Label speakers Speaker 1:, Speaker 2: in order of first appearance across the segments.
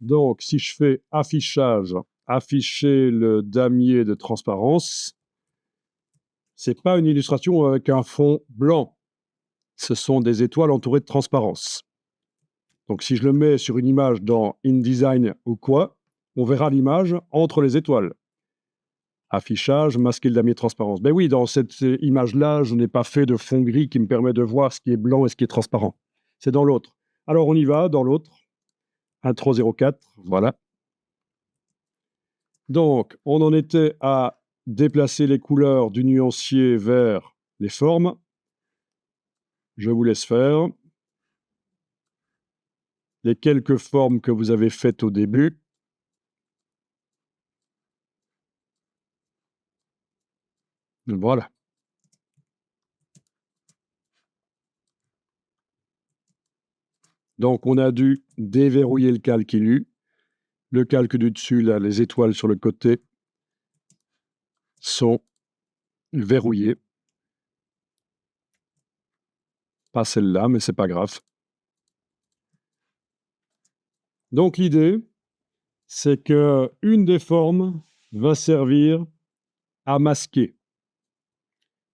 Speaker 1: Donc, si je fais affichage, afficher le damier de transparence, c'est pas une illustration avec un fond blanc. Ce sont des étoiles entourées de transparence. Donc, si je le mets sur une image dans InDesign ou quoi, on verra l'image entre les étoiles. Affichage, masquer le damier de transparence. Ben oui, dans cette image-là, je n'ai pas fait de fond gris qui me permet de voir ce qui est blanc et ce qui est transparent. C'est dans l'autre. Alors, on y va, dans l'autre. Intro 04, voilà. Donc, on en était à déplacer les couleurs du nuancier vers les formes. Je vous laisse faire. Les quelques formes que vous avez faites au début. Voilà. Donc, on a dû déverrouiller le calque ILU. Le calque du dessus, là, les étoiles sur le côté, sont verrouillées. Pas celle-là, mais c'est pas grave. Donc, l'idée, c'est qu'une des formes va servir à masquer.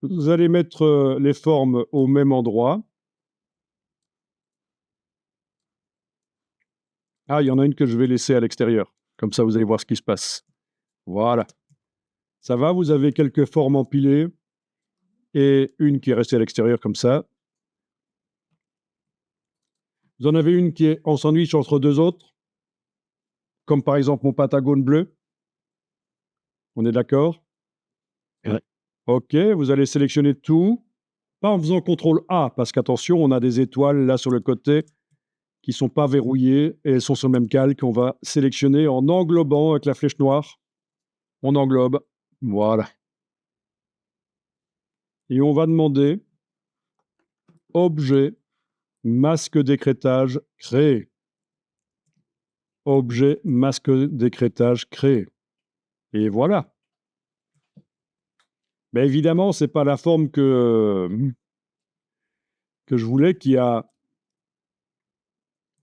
Speaker 1: Vous allez mettre les formes au même endroit. Ah, il y en a une que je vais laisser à l'extérieur. Comme ça, vous allez voir ce qui se passe. Voilà. Ça va, vous avez quelques formes empilées et une qui est restée à l'extérieur comme ça. Vous en avez une qui est en sandwich entre deux autres, comme par exemple mon pentagone bleu. On est d'accord?
Speaker 2: Ouais.
Speaker 1: OK, vous allez sélectionner tout, pas en faisant CTRL A, parce qu'attention, on a des étoiles là sur le côté qui ne sont pas verrouillées et elles sont sur le même calque. On va sélectionner en englobant avec la flèche noire. On englobe. Voilà. Et on va demander objet, masque d'écrêtage créé. Objet, masque d'écrêtage créé. Et voilà. Mais évidemment, ce n'est pas la forme que je voulais qui a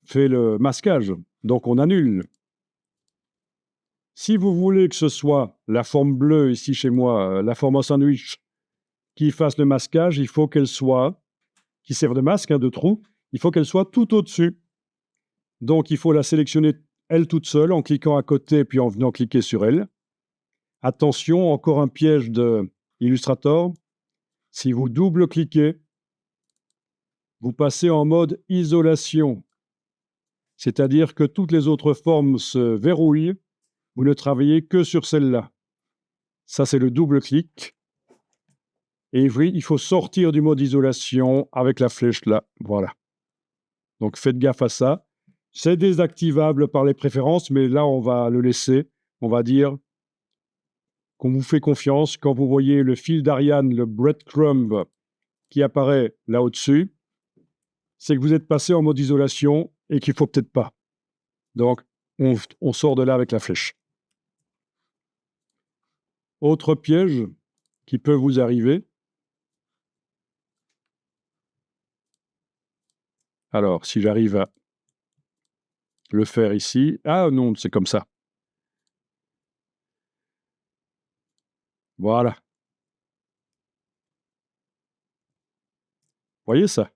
Speaker 1: fait le masquage. Donc on annule. Si vous voulez que ce soit la forme bleue ici chez moi, la forme en sandwich, qui fasse le masquage, il faut qu'elle soit, qui serve de masque, de trou, il faut qu'elle soit tout au-dessus. Donc il faut la sélectionner elle toute seule en cliquant à côté puis en venant cliquer sur elle. Attention, encore un piège de Illustrator. Si vous double-cliquez, vous passez en mode isolation. C'est-à-dire que toutes les autres formes se verrouillent. Vous ne travaillez que sur celle-là. Ça, c'est le double-clic. Et oui, il faut sortir du mode isolation avec la flèche là. Voilà. Donc, faites gaffe à ça. C'est désactivable par les préférences, mais là, on va le laisser. On va dire qu'on vous fait confiance. Quand vous voyez le fil d'Ariane, le breadcrumb qui apparaît là au-dessus, c'est que vous êtes passé en mode isolation et qu'il ne faut peut-être pas. Donc, on sort de là avec la flèche. Autre piège qui peut vous arriver. Alors, si j'arrive à le faire ici. Ah non, c'est comme ça. Voilà. Voyez ça?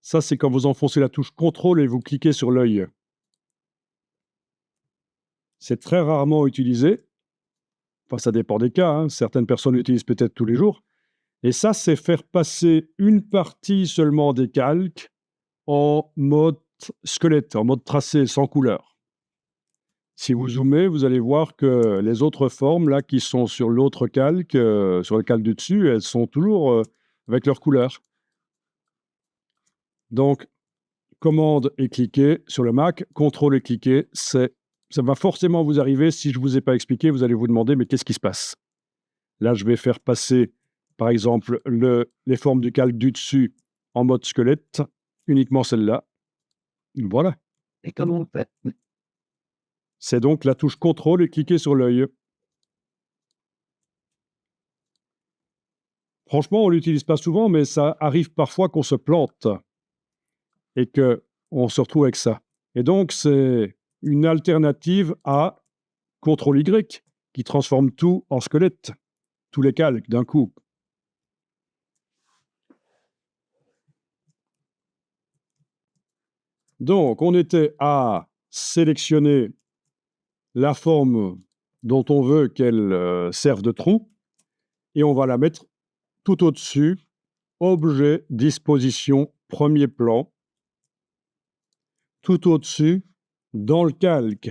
Speaker 1: Ça, c'est quand vous enfoncez la touche CTRL et vous cliquez sur l'œil. C'est très rarement utilisé. Enfin, ça dépend des cas, hein. Certaines personnes l'utilisent peut-être tous les jours. Et ça, c'est faire passer une partie seulement des calques en mode squelette, en mode tracé, sans couleur. Si vous zoomez, vous allez voir que les autres formes, là, qui sont sur l'autre calque, sur le calque du dessus, elles sont toujours avec leur couleur. Donc, commande et cliquer sur le Mac, contrôle et cliquer, ça va forcément vous arriver. Si je ne vous ai pas expliqué, vous allez vous demander, mais qu'est-ce qui se passe? Là, je vais faire passer, par exemple, les formes du calque du dessus en mode squelette, uniquement celle-là. Voilà.
Speaker 2: Et comment on fait?
Speaker 1: C'est donc la touche contrôle et cliquer sur l'œil. Franchement, on ne l'utilise pas souvent, mais ça arrive parfois qu'on se plante et qu'on se retrouve avec ça. Et donc, c'est une alternative à CTRL-Y qui transforme tout en squelette, tous les calques d'un coup. Donc, on était à sélectionner la forme dont on veut qu'elle serve de trou, et on va la mettre tout au-dessus, objet, disposition, premier plan, tout au-dessus, dans le calque.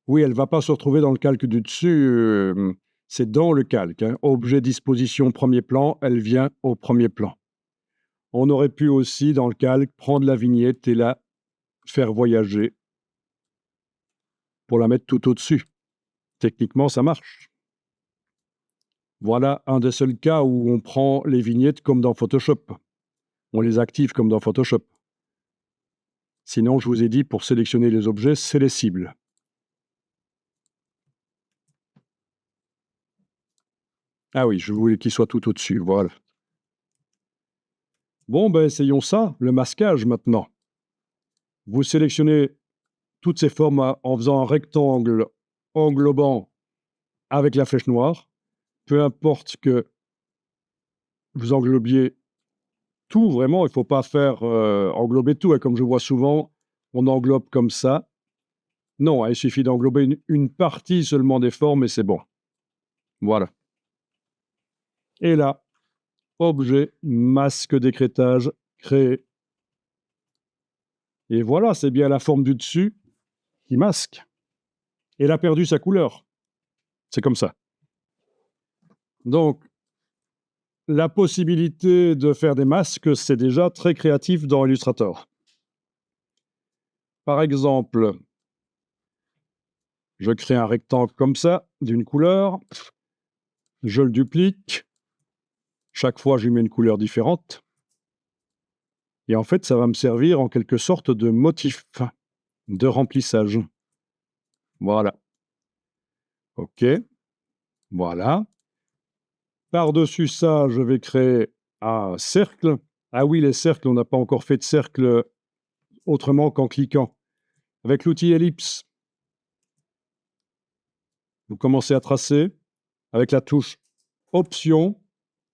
Speaker 1: Oui, elle ne va pas se retrouver dans le calque du dessus, c'est dans le calque. Hein. Objet, disposition, premier plan, elle vient au premier plan. On aurait pu aussi, dans le calque, prendre la vignette et la faire voyager pour la mettre tout au-dessus. Techniquement, ça marche. Voilà un des seuls cas où on prend les vignettes comme dans Photoshop. On les active comme dans Photoshop. Sinon, je vous ai dit, pour sélectionner les objets, c'est les cibles. Ah oui, je voulais qu'il soit tout au-dessus, voilà. Bon, ben essayons ça, le masquage maintenant. Vous sélectionnez toutes ces formes en faisant un rectangle englobant avec la flèche noire. Peu importe que vous englobiez tout, vraiment, il ne faut pas faire englober tout. Et comme je vois souvent, on englobe comme ça. Non, il suffit d'englober une partie seulement des formes et c'est bon. Voilà. Et là, objet, masque d'écrêtage, créé. Et voilà, c'est bien la forme du dessus qui masque. Et elle a perdu sa couleur. C'est comme ça. Donc, la possibilité de faire des masques, c'est déjà très créatif dans Illustrator. Par exemple, je crée un rectangle comme ça, d'une couleur, je le duplique, chaque fois je lui mets une couleur différente, et en fait ça va me servir en quelque sorte de motif, de remplissage. Voilà. OK, voilà. Par-dessus ça, je vais créer un cercle. Ah oui, les cercles, on n'a pas encore fait de cercle autrement qu'en cliquant. Avec l'outil ellipse, vous commencez à tracer. Avec la touche Option,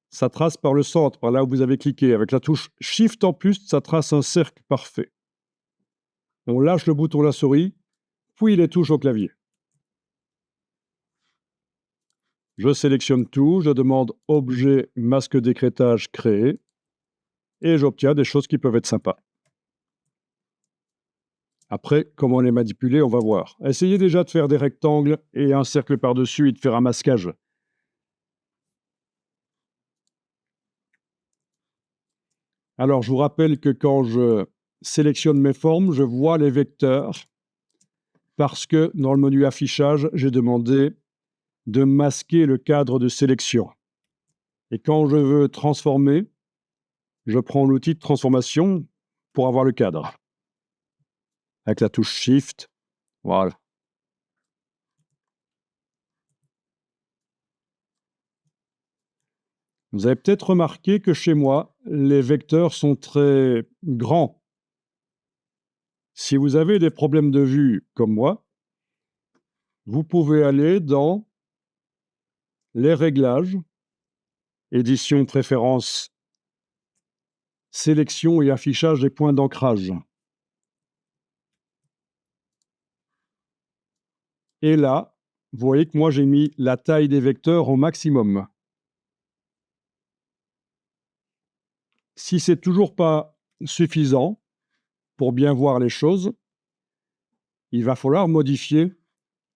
Speaker 1: ça trace par le centre, par là où vous avez cliqué. Avec la touche Shift en plus, ça trace un cercle parfait. On lâche le bouton de la souris, puis les touches au clavier. Je sélectionne tout, je demande Objet, masque d'écrêtage, créer, et j'obtiens des choses qui peuvent être sympas. Après, comment les manipuler, on va voir. Essayez déjà de faire des rectangles et un cercle par-dessus et de faire un masquage. Alors, je vous rappelle que quand je sélectionne mes formes, je vois les vecteurs parce que dans le menu affichage, j'ai demandé de masquer le cadre de sélection. Et quand je veux transformer, je prends l'outil de transformation pour avoir le cadre. Avec la touche Shift, voilà. Vous avez peut-être remarqué que chez moi, les vecteurs sont très grands. Si vous avez des problèmes de vue comme moi, vous pouvez aller dans les réglages, édition, préférences, sélection et affichage des points d'ancrage. Et là, vous voyez que moi j'ai mis la taille des vecteurs au maximum. Si c'est toujours pas suffisant pour bien voir les choses, il va falloir modifier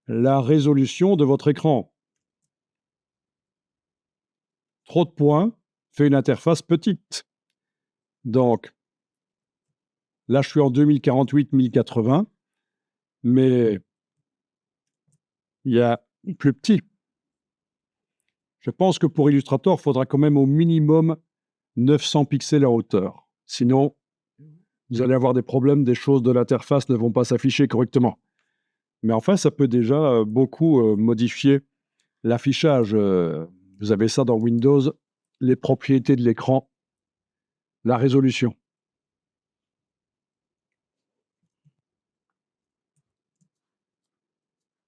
Speaker 1: la résolution de votre écran. Trop de points fait une interface petite. Donc, là, je suis en 2048-1080, mais il y a plus petit. Je pense que pour Illustrator, il faudra quand même au minimum 900 pixels en hauteur. Sinon, vous allez avoir des problèmes, des choses de l'interface ne vont pas s'afficher correctement. Mais enfin, ça peut déjà beaucoup modifier l'affichage. Vous avez ça dans Windows, les propriétés de l'écran, la résolution.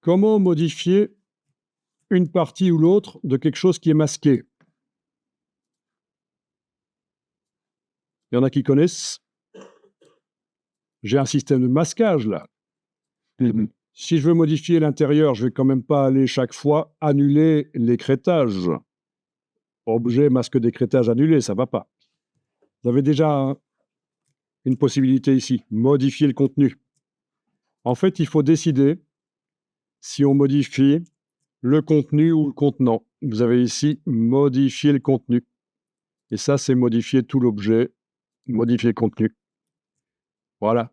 Speaker 1: Comment modifier une partie ou l'autre de quelque chose qui est masqué? Il y en a qui connaissent. J'ai un système de masquage là. Si je veux modifier l'intérieur, je vais quand même pas aller chaque fois annuler l'écrêtage. Objet, masque d'écrêtage annulé, ça va pas. Vous avez déjà une possibilité ici, modifier le contenu. En fait, il faut décider si on modifie le contenu ou le contenant. Vous avez ici modifier le contenu. Et ça, c'est modifier tout l'objet, modifier le contenu. Voilà.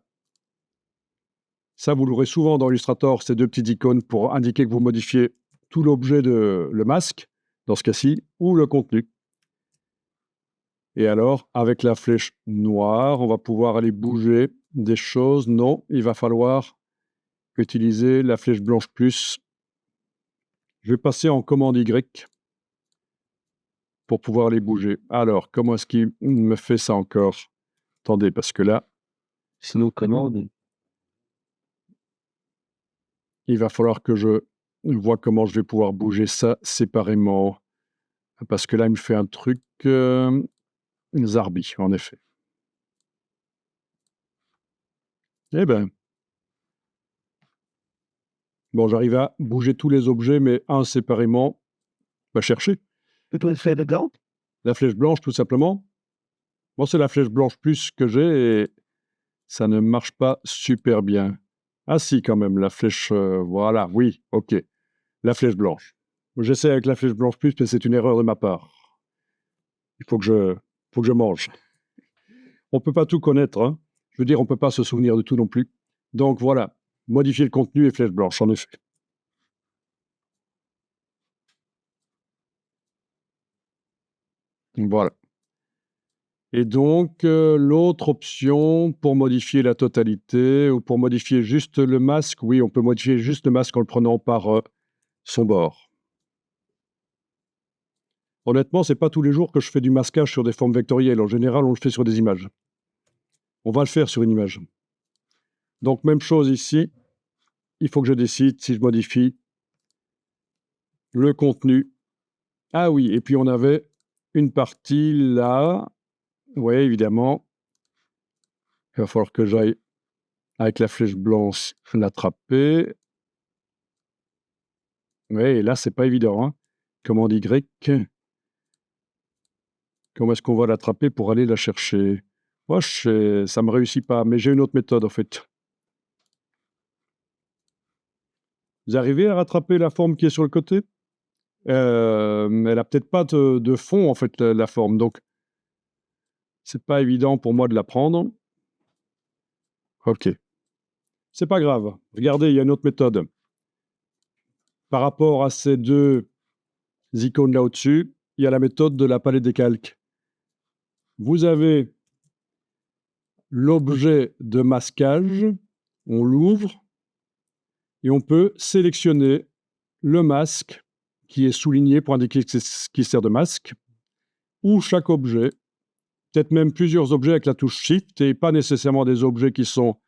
Speaker 1: Ça, vous l'aurez souvent dans Illustrator, ces deux petites icônes pour indiquer que vous modifiez tout l'objet de le masque, dans ce cas-ci, ou le contenu. Et alors, avec la flèche noire, on va pouvoir aller bouger des choses. Non, il va falloir utiliser la flèche blanche plus. Je vais passer en commande Y pour pouvoir les bouger. Alors, comment est-ce qu'il me fait ça encore? Attendez, parce que là,
Speaker 2: Sinon, commande.
Speaker 1: il va falloir que je vois comment je vais pouvoir bouger ça séparément. Parce que là, il me fait un truc zarbi, en effet. Eh ben. Bon, j'arrive à bouger tous les objets, mais un séparément. Va chercher.
Speaker 2: Tu dois faire dedans.
Speaker 1: La flèche blanche, tout simplement. Bon, c'est la flèche blanche plus que j'ai et ça ne marche pas super bien. Ah si, quand même, la flèche... voilà, oui, ok. La flèche blanche. J'essaie avec la flèche blanche plus, mais c'est une erreur de ma part. Il faut que je mange. On ne peut pas tout connaître, hein. Je veux dire, on ne peut pas se souvenir de tout non plus. Donc voilà, modifier le contenu et flèche blanche, en effet. Voilà. Et donc, l'autre option pour modifier la totalité ou pour modifier juste le masque, oui, on peut modifier juste le masque en le prenant par son bord. Honnêtement, c'est pas tous les jours que je fais du masquage sur des formes vectorielles. En général, on le fait sur des images. On va le faire sur une image. Donc, même chose ici. Il faut que je décide si je modifie le contenu. Ah oui, et puis on avait une partie là. Oui, évidemment. Il va falloir que j'aille avec la flèche blanche l'attraper. Oui, et là, c'est pas évident, hein. Commande Y. Comment est-ce qu'on va l'attraper pour aller la chercher? Moi, ça me réussit pas, mais j'ai une autre méthode, en fait. Vous arrivez à rattraper la forme qui est sur le côté? Elle a peut-être pas de fond, en fait, la forme, donc c'est pas évident pour moi de la prendre. OK. C'est pas grave. Regardez, il y a une autre méthode. Par rapport à ces deux icônes là au-dessus, il y a la méthode de la palette des calques. Vous avez l'objet de masquage, on l'ouvre et on peut sélectionner le masque qui est souligné pour indiquer que c'est ce qui sert de masque, ou chaque objet, peut-être même plusieurs objets avec la touche Shift, et pas nécessairement des objets qui sont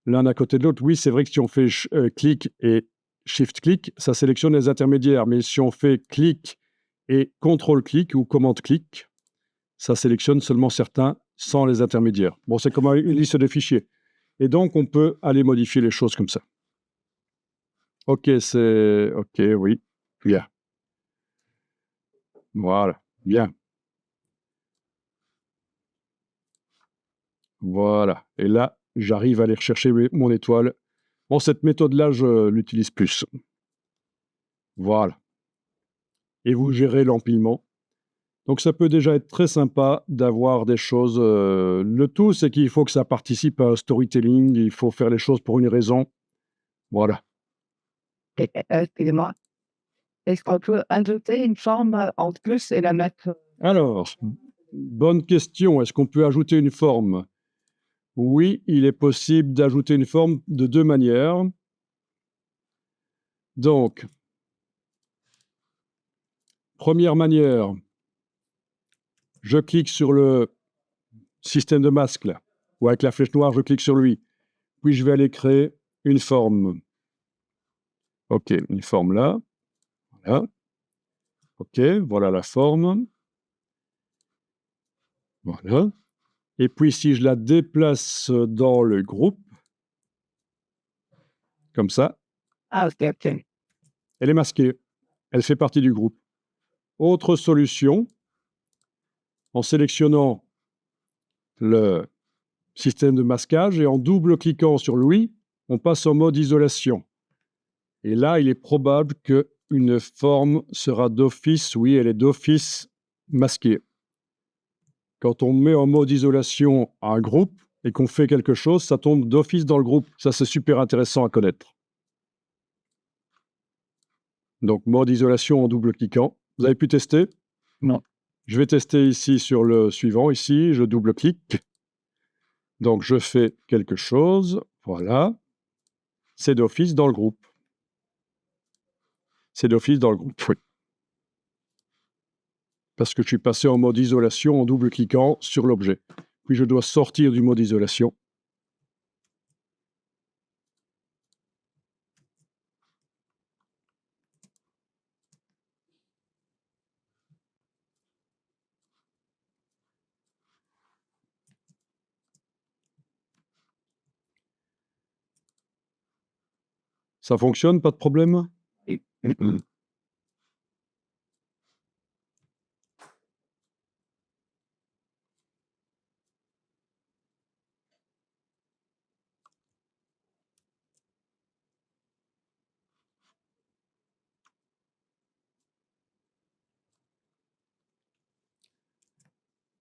Speaker 1: l'un à côté de l'autre. Oui, c'est vrai que si on fait clic et Shift-clic, ça sélectionne les intermédiaires, mais si on fait clic et contrôle-clic ou commande-clic, ça sélectionne seulement certains sans les intermédiaires. Bon, c'est comme une liste de fichiers. Et donc, on peut aller modifier les choses comme ça. OK, c'est... OK, oui, bien. Voilà, bien. Voilà. Et là, j'arrive à aller rechercher mon étoile. Bon, cette méthode-là, je l'utilise plus. Voilà. Et vous gérez l'empilement. Donc, ça peut déjà être très sympa d'avoir des choses. Le tout, c'est qu'il faut que ça participe à un storytelling. Il faut faire les choses pour une raison. Voilà.
Speaker 2: Excusez-moi. Est-ce qu'on peut ajouter une forme en plus et la mettre...
Speaker 1: Alors, bonne question. Est-ce qu'on peut ajouter une forme? Oui, il est possible d'ajouter une forme de deux manières. Donc, première manière, je clique sur le système de masque, là, ou avec la flèche noire, je clique sur lui. Puis je vais aller créer une forme. OK, une forme là. Voilà. OK, voilà la forme. Voilà. Et puis si je la déplace dans le groupe, comme ça,
Speaker 2: Ah, OK, OK.
Speaker 1: elle est masquée. Elle fait partie du groupe. Autre solution, en sélectionnant le système de masquage et en double-cliquant sur lui, on passe en mode isolation. Et là, il est probable qu'une forme sera d'office, oui, elle est d'office masquée. Quand on met en mode isolation un groupe et qu'on fait quelque chose, ça tombe d'office dans le groupe. Ça, c'est super intéressant à connaître. Donc, mode isolation en double-cliquant. Vous avez pu tester?
Speaker 2: Non.
Speaker 1: Je vais tester ici sur le suivant. Ici, je double-clique. Donc, je fais quelque chose. Voilà. C'est d'office dans le groupe. C'est d'office dans le groupe, oui. Parce que je suis passé en mode isolation en double-cliquant sur l'objet. Puis je dois sortir du mode isolation. Ça fonctionne, pas de problème?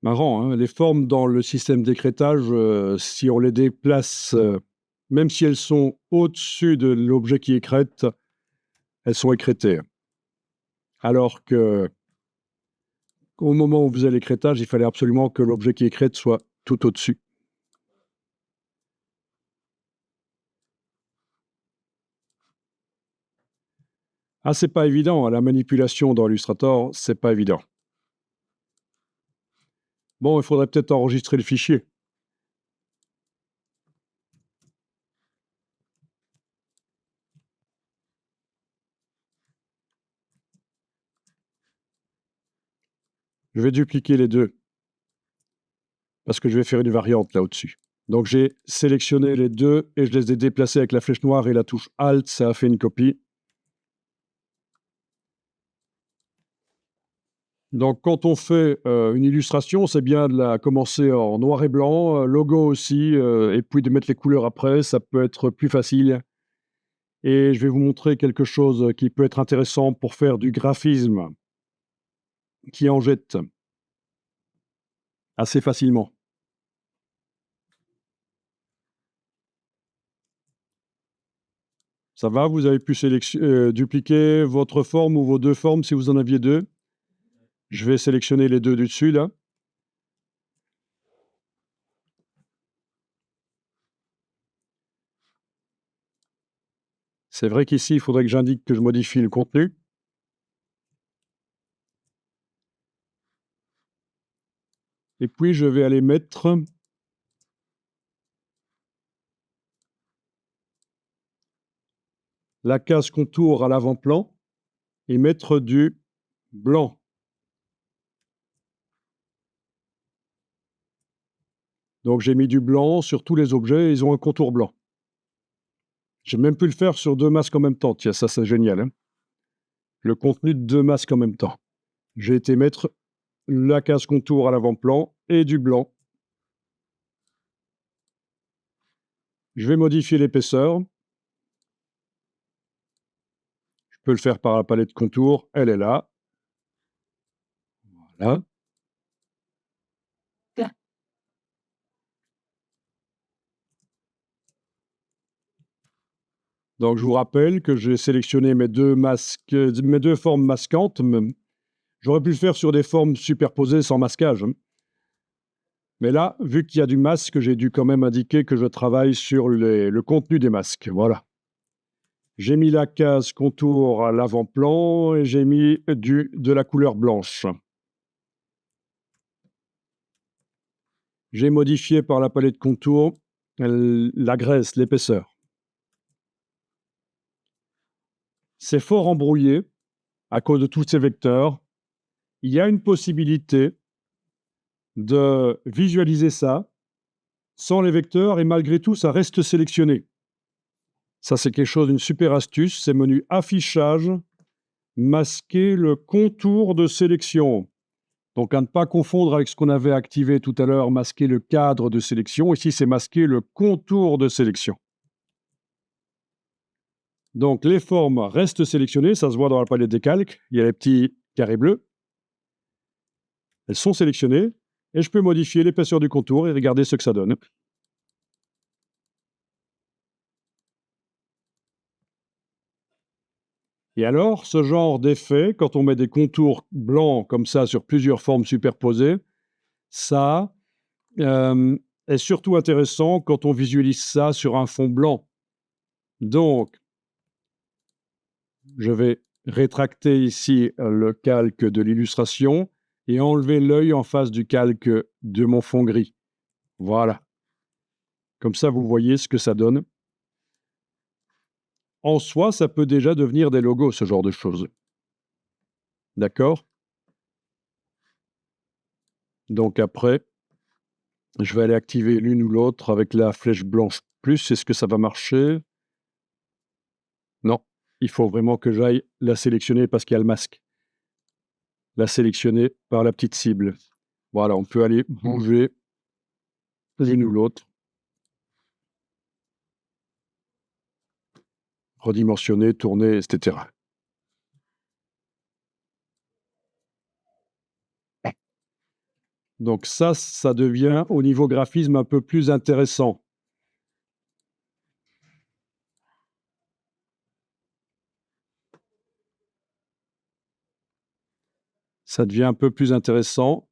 Speaker 1: Marrant, hein, les formes dans le système d'écrêtage, si on les déplace, même si elles sont au-dessus de l'objet qui écrète, elles sont écrêtées. Alors qu'au moment où on faisait l'écrêtage, il fallait absolument que l'objet qui écrète soit tout au-dessus. Ah, c'est pas évident, hein, la manipulation dans Illustrator, c'est pas évident. Bon, il faudrait peut-être enregistrer le fichier. Je vais dupliquer les deux. Parce que je vais faire une variante là au-dessus. Donc j'ai sélectionné les deux et je les ai déplacés avec la flèche noire et la touche Alt, ça a fait une copie. Donc quand on fait une illustration, c'est bien de la commencer en noir et blanc, logo aussi, et puis de mettre les couleurs après, ça peut être plus facile. Et je vais vous montrer quelque chose qui peut être intéressant pour faire du graphisme qui en jette assez facilement. Ça va, vous avez pu dupliquer votre forme ou vos deux formes si vous en aviez deux. Je vais sélectionner les deux du dessus là. C'est vrai qu'ici, il faudrait que j'indique que je modifie le contenu. Et puis, je vais aller mettre la case contour à l'avant-plan et mettre du blanc. Donc, j'ai mis du blanc sur tous les objets, ils ont un contour blanc. J'ai même pu le faire sur deux masques en même temps. Tiens, ça, c'est génial, hein. Le contenu de deux masques en même temps. J'ai été mettre la case contour à l'avant-plan et du blanc. Je vais modifier l'épaisseur. Je peux le faire par la palette contour. Elle est là. Voilà. Donc, je vous rappelle que j'ai sélectionné mes deux masques, mes deux formes masquantes. J'aurais pu le faire sur des formes superposées sans masquage, hein. Mais là, vu qu'il y a du masque, j'ai dû quand même indiquer que je travaille sur le contenu des masques. Voilà. J'ai mis la case contour à l'avant-plan et j'ai mis de la couleur blanche. J'ai modifié par la palette contour la graisse, l'épaisseur. c'est fort embrouillé à cause de tous ces vecteurs. Il y a une possibilité de visualiser ça sans les vecteurs et malgré tout, ça reste sélectionné. Ça, c'est quelque chose, une super astuce. C'est menu affichage, masquer le contour de sélection. Donc, à ne pas confondre avec ce qu'on avait activé tout à l'heure, masquer le cadre de sélection. Ici, c'est masquer le contour de sélection. Donc, les formes restent sélectionnées. Ça se voit dans la palette des calques. Il y a les petits carrés bleus. Elles sont sélectionnées. Et je peux modifier l'épaisseur du contour et regarder ce que ça donne. Et alors, ce genre d'effet, quand on met des contours blancs comme ça sur plusieurs formes superposées, ça est surtout intéressant quand on visualise ça sur un fond blanc. Donc, je vais rétracter ici le calque de l'illustration et enlever l'œil en face du calque de mon fond gris. Voilà. Comme ça, vous voyez ce que ça donne. En soi, ça peut déjà devenir des logos, ce genre de choses. D'accord? Donc après, je vais aller activer l'une ou l'autre avec la flèche blanche plus. Est-ce que ça va marcher? Non. Il faut vraiment que j'aille la sélectionner parce qu'il y a le masque. La sélectionner par la petite cible. Voilà, on peut aller bouger l'une ou l'autre. Redimensionner, tourner, etc. Donc ça devient au niveau graphisme un peu plus intéressant. Ça devient un peu plus intéressant.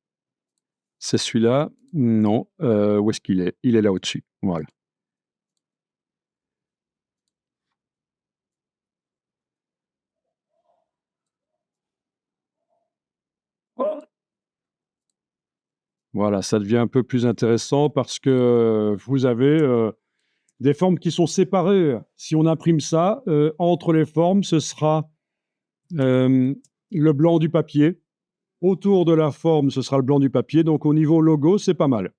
Speaker 1: C'est celui-là? Non. Où est-ce qu'il est? Il est là au-dessus. Voilà. Voilà, ça devient un peu plus intéressant parce que vous avez des formes qui sont séparées. Si on imprime ça, entre les formes, ce sera le blanc du papier. Autour de la forme, ce sera le blanc du papier. Donc, au niveau logo, c'est pas mal.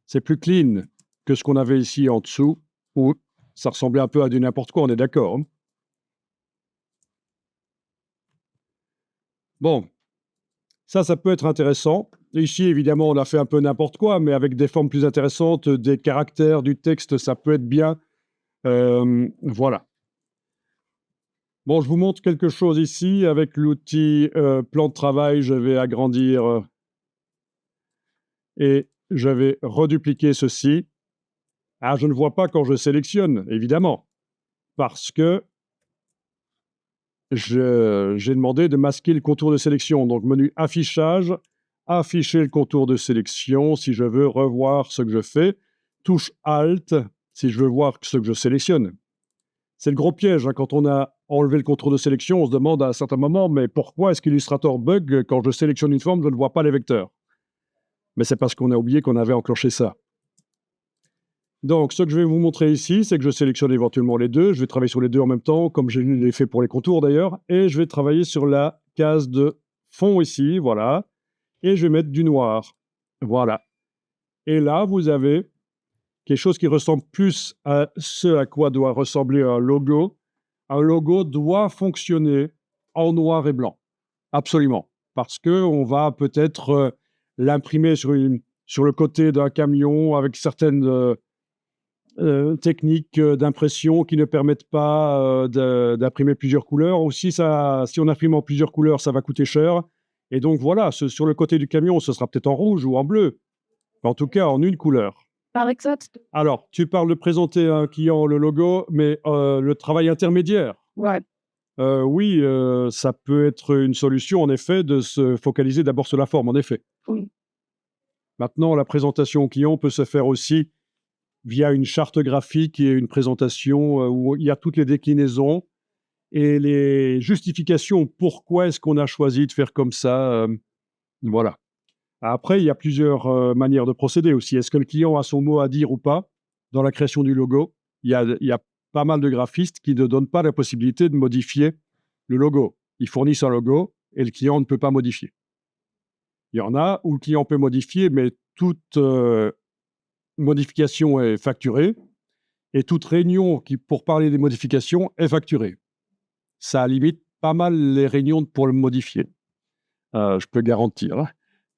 Speaker 1: C'est plus clean que ce qu'on avait ici en dessous, où ça ressemblait un peu à du n'importe quoi, on est d'accord, hein? Bon, ça peut être intéressant. Ici, évidemment, on a fait un peu n'importe quoi, mais avec des formes plus intéressantes, des caractères, du texte, ça peut être bien. Voilà. Bon, je vous montre quelque chose ici. Avec l'outil plan de travail, je vais agrandir et je vais redupliquer ceci. Ah, je ne vois pas quand je sélectionne, évidemment, parce que j'ai demandé de masquer le contour de sélection. Donc, menu affichage, afficher le contour de sélection si je veux revoir ce que je fais. Touche Alt si je veux voir ce que je sélectionne. C'est le gros piège, hein. Quand on a enlevé le contour de sélection, on se demande à un certain moment, mais pourquoi est-ce qu'Illustrator bug quand je sélectionne une forme, je ne vois pas les vecteurs? Mais c'est parce qu'on a oublié qu'on avait enclenché ça. Donc, ce que je vais vous montrer ici, c'est que je sélectionne éventuellement les deux. Je vais travailler sur les deux en même temps, comme je l'ai fait pour les contours d'ailleurs. Et je vais travailler sur la case de fond ici, voilà. Et je vais mettre du noir. Voilà. Et là, vous avez quelque chose qui ressemble plus à ce à quoi doit ressembler un logo. Un logo doit fonctionner en noir et blanc. Absolument. Parce qu'on va peut-être l'imprimer sur le côté d'un camion avec certaines techniques d'impression qui ne permettent pas d'imprimer plusieurs couleurs. Aussi, si on imprime en plusieurs couleurs, ça va coûter cher. Et donc voilà, sur le côté du camion, ce sera peut-être en rouge ou en bleu. En tout cas, en une couleur.
Speaker 2: Par exemple.
Speaker 1: Alors, tu parles de présenter à un client le logo, mais le travail intermédiaire.
Speaker 2: Ouais.
Speaker 1: Oui, ça peut être une solution, en effet, de se focaliser d'abord sur la forme, en effet.
Speaker 2: Oui.
Speaker 1: Maintenant, la présentation au client peut se faire aussi via une charte graphique et une présentation où il y a toutes les déclinaisons et les justifications. Pourquoi est-ce qu'on a choisi de faire comme ça? Voilà. Après, il y a plusieurs manières de procéder aussi. Est-ce que le client a son mot à dire ou pas dans la création du logo? Il y a pas mal de graphistes qui ne donnent pas la possibilité de modifier le logo. Ils fournissent un logo et le client ne peut pas modifier. Il y en a où le client peut modifier, mais toute modification est facturée et toute réunion qui, pour parler des modifications, est facturée. Ça limite pas mal les réunions pour le modifier. Je peux garantir. Hein.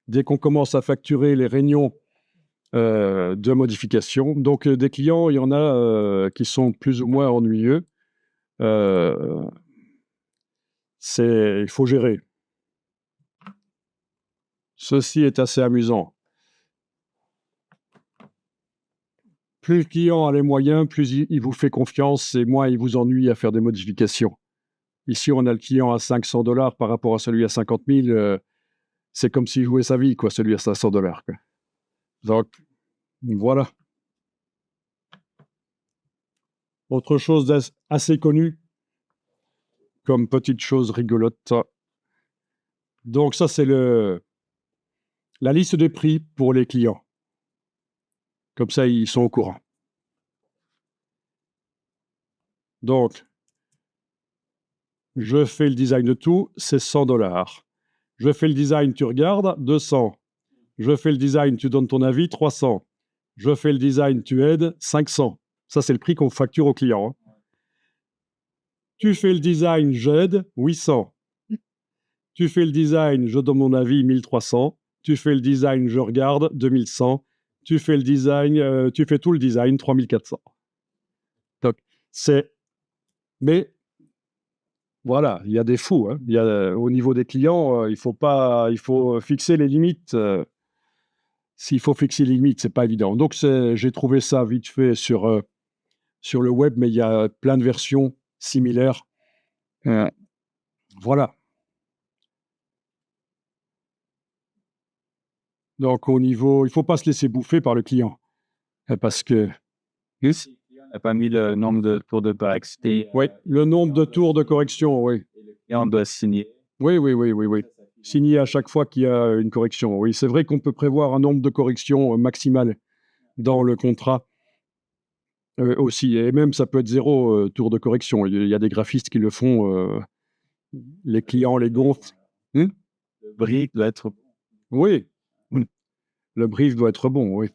Speaker 1: Dès qu'on commence à facturer les réunions de modification, donc des clients, il y en a qui sont plus ou moins ennuyeux. Il faut gérer. Ceci est assez amusant. Plus le client a les moyens, plus il vous fait confiance et moins il vous ennuie à faire des modifications. Ici, on a le client à $500 par rapport à celui à 50 000. C'est comme s'il jouait sa vie, quoi, celui à $500. Quoi. Donc, voilà. Autre chose assez connue, comme petite chose rigolote. Donc, ça, c'est la liste des prix pour les clients. Comme ça, ils sont au courant. Donc, je fais le design de tout, c'est $100. Je fais le design, tu regardes, 200. Je fais le design, tu donnes ton avis, 300. Je fais le design, tu aides, 500. Ça, c'est le prix qu'on facture au client. Hein. Tu fais le design, j'aide, 800. Tu fais le design, je donne mon avis, 1300. Tu fais le design, je regarde, 2100. Tu fais le design, tu fais tout le design, 3400. Donc, mais voilà, il y a des fous. Hein. Au niveau des clients, il faut fixer les limites. S'il faut fixer les limites, c'est pas évident. Donc, j'ai trouvé ça vite fait sur le web, mais il y a plein de versions similaires. Voilà. Donc, au niveau, il ne faut pas se laisser bouffer par le client. Parce que.
Speaker 3: Le client n'a pas mis le nombre de tours de correction.
Speaker 1: Oui, le nombre de tours de correction, oui.
Speaker 3: Le client doit signer.
Speaker 1: Oui. Signer à chaque fois qu'il y a une correction. Oui, c'est vrai qu'on peut prévoir un nombre de corrections maximal dans le contrat aussi. Et même, ça peut être 0 tour de correction. Il y a des graphistes qui le font. Les clients les gonflent.
Speaker 3: Le brief doit être.
Speaker 1: Oui. Le brief doit être bon, oui.